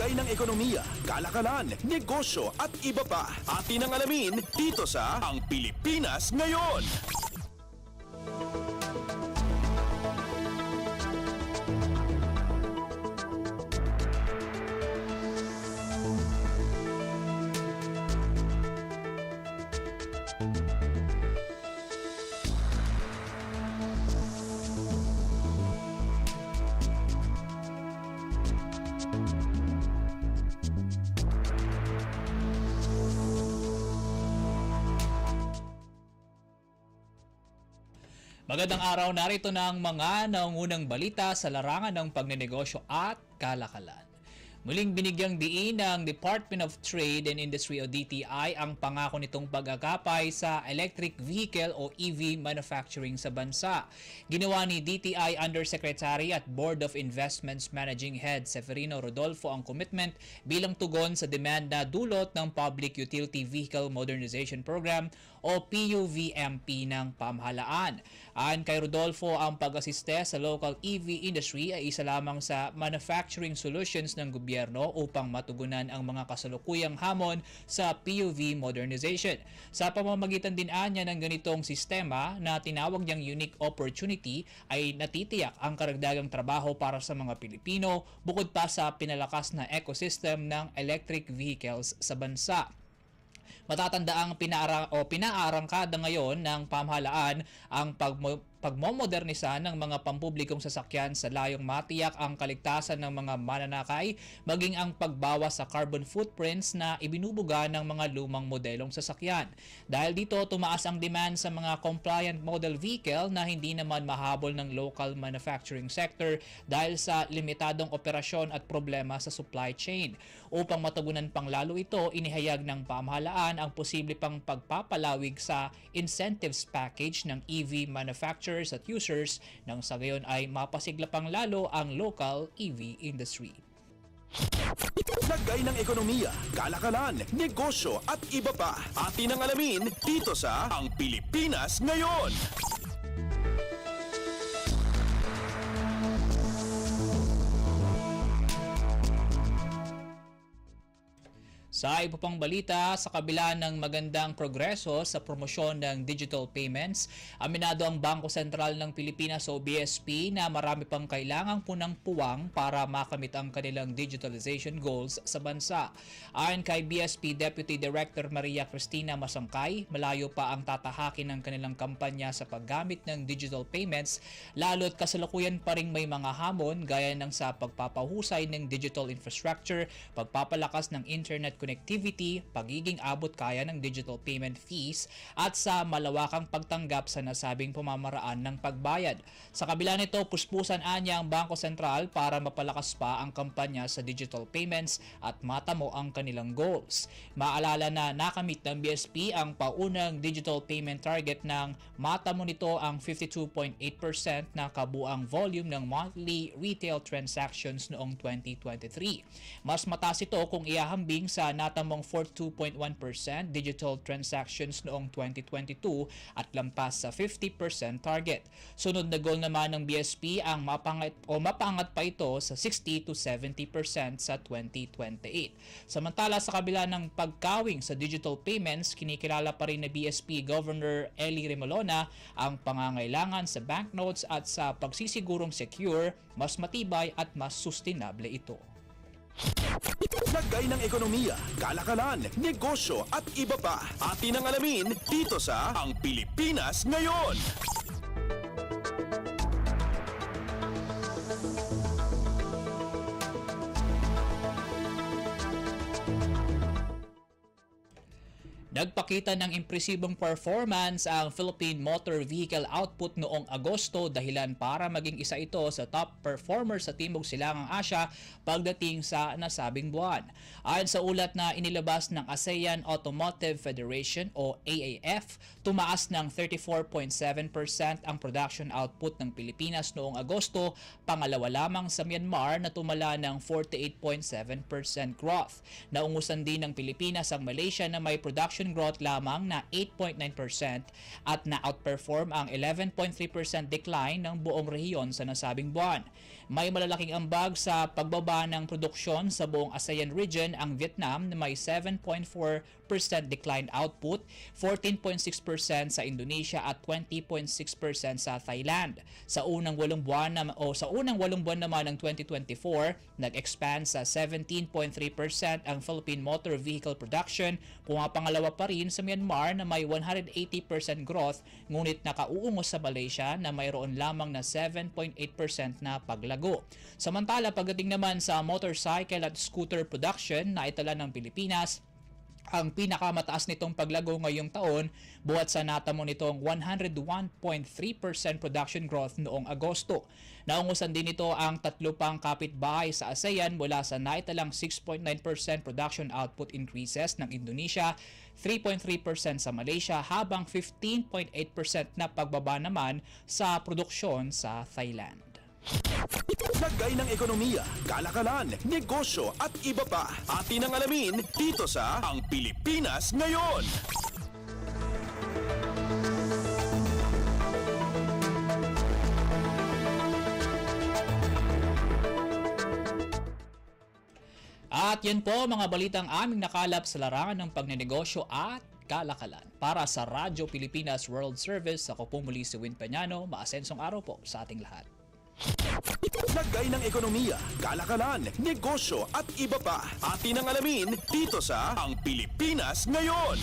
Lagay ng ekonomiya, kalakalan, negosyo at iba pa. Atin ang alamin dito sa Ang Pilipinas Ngayon. Magandang araw, narito na ang mga naungunang balita sa larangan ng pagnenegosyo at kalakalan. Muling binigyang diin ng Department of Trade and Industry o DTI ang pangako nitong pag-akapay sa electric vehicle o EV manufacturing sa bansa. Ginawa ni DTI Undersecretary at Board of Investments Managing Head Severino Rodolfo ang commitment bilang tugon sa demand na dulot ng Public Utility Vehicle Modernization Program o PUVMP ng pamahalaan. Ayon kay Rodolfo, ang pag-asiste sa local EV industry ay isa lamang sa manufacturing solutions ng gobyerno upang matugunan ang mga kasalukuyang hamon sa PUV modernization. Sa pamamagitan din niya ng ganitong sistema na tinawag niyang unique opportunity ay natitiyak ang karagdagang trabaho para sa mga Pilipino bukod pa sa pinalakas na ecosystem ng electric vehicles sa bansa. Matatandaang pinaarangkada ngayon ng pamahalaan ang pagmomodernisa ng mga pampublikong sasakyan sa layong matiyak ang kaligtasan ng mga mananakay maging ang pagbawas sa carbon footprints na ibinubuga ng mga lumang modelong sasakyan. Dahil dito, tumaas ang demand sa mga compliant model vehicle na hindi naman mahabol ng local manufacturing sector dahil sa limitadong operasyon at problema sa supply chain. Upang matugunan pang lalo ito, inihayag ng pamahalaan ang posible pang pagpapalawig sa incentives package ng EV manufacturers at users nang sa gayon ay mapasigla pang lalo ang local EV industry. Lagay ng ekonomiya, kalakalan, negosyo at iba pa. Atin ang alamin dito sa Ang Pilipinas Ngayon. Sa iba pang balita, sa kabila ng magandang progreso sa promosyon ng digital payments, aminado ang Bangko Sentral ng Pilipinas o BSP na marami pang kailangang punang-puwang para makamit ang kanilang digitalization goals sa bansa. Ayon kay BSP Deputy Director Maria Cristina Masangkay, malayo pa ang tatahakin ng kanilang kampanya sa paggamit ng digital payments, lalo't kasalukuyan pa ring may mga hamon gaya ng sa pagpapahusay ng digital infrastructure, pagpapalakas ng internet connectivity, pagiging abot kaya ng digital payment fees at sa malawakang pagtanggap sa nasabing pamamaraan ng pagbayad. Sa kabila nito, puspusan anya ang Bangko Sentral para mapalakas pa ang kampanya sa digital payments at matamo ang kanilang goals. Maalala na nakamit ng BSP ang paunang digital payment target ng matamo nito ang 52.8% na kabuang volume ng monthly retail transactions noong 2023. Mas mataas ito kung iahambing sa natamong 42.1% digital transactions noong 2022 at lampas sa 50% target. Sunod na goal naman ng BSP ang mapaangat pa ito sa 60 to 70% sa 2028. Samantala, sa kabila ng pagkawing sa digital payments, kinikilala pa rin na BSP Governor Eli Remolona ang pangangailangan sa banknotes at sa pagsisigurong secure, mas matibay at mas sustainable ito. Lagay ng ekonomiya, kalakalan, negosyo at iba pa. Atin ang alamin dito sa Ang Pilipinas Ngayon. Nagpakita ng impresibong performance ang Philippine Motor Vehicle Output noong Agosto, dahilan para maging isa ito sa top performer sa Timog Silangang Asya pagdating sa nasabing buwan. Ayon sa ulat na inilabas ng ASEAN Automotive Federation o AAF, tumaas ng 34.7% ang production output ng Pilipinas noong Agosto, pangalawa lamang sa Myanmar na tumala ng 48.7% growth. Naungusan din ng Pilipinas ang Malaysia na may production growth lamang na 8.9% at na-outperform ang 11.3% decline ng buong rehiyon sa nasabing buwan. May malalaking ambag sa pagbaba ng produksyon sa buong ASEAN region ang Vietnam na may 7.4% declined output, 14.6% sa Indonesia at 20.6% sa Thailand. Sa unang 8 buwan naman ng 2024, nag-expand sa 17.3% ang Philippine motor vehicle production, pumapangalawa pa rin sa Myanmar na may 180% growth, ngunit nakauungos sa Malaysia na mayroon lamang na 7.8% na paglago. Samantala, pagdating naman sa motorcycle at scooter production na itala ng Pilipinas, ang pinakamataas nitong paglago ngayong taon buhat sa natamo nitong 101.3% production growth noong Agosto. Naungusan din ito ang tatlo pang kapitbahay sa ASEAN mula sa naitalang 6.9% production output increases ng Indonesia, 3.3% sa Malaysia habang 15.8% na pagbaba naman sa produksyon sa Thailand. Lagay ng ekonomiya, kalakalan, negosyo at iba pa. Atin ang alamin dito sa Ang Pilipinas Ngayon. At yan po mga balitang aming nakalap sa larangan ng pagnenegosyo at kalakalan. Para sa Radyo Pilipinas World Service, ako po muli si Win Peñano. Maasensong araw po sa ating lahat. Lagay ng ekonomiya, kalakalan, negosyo at iba pa. Atin ang alamin dito sa Ang Pilipinas Ngayon.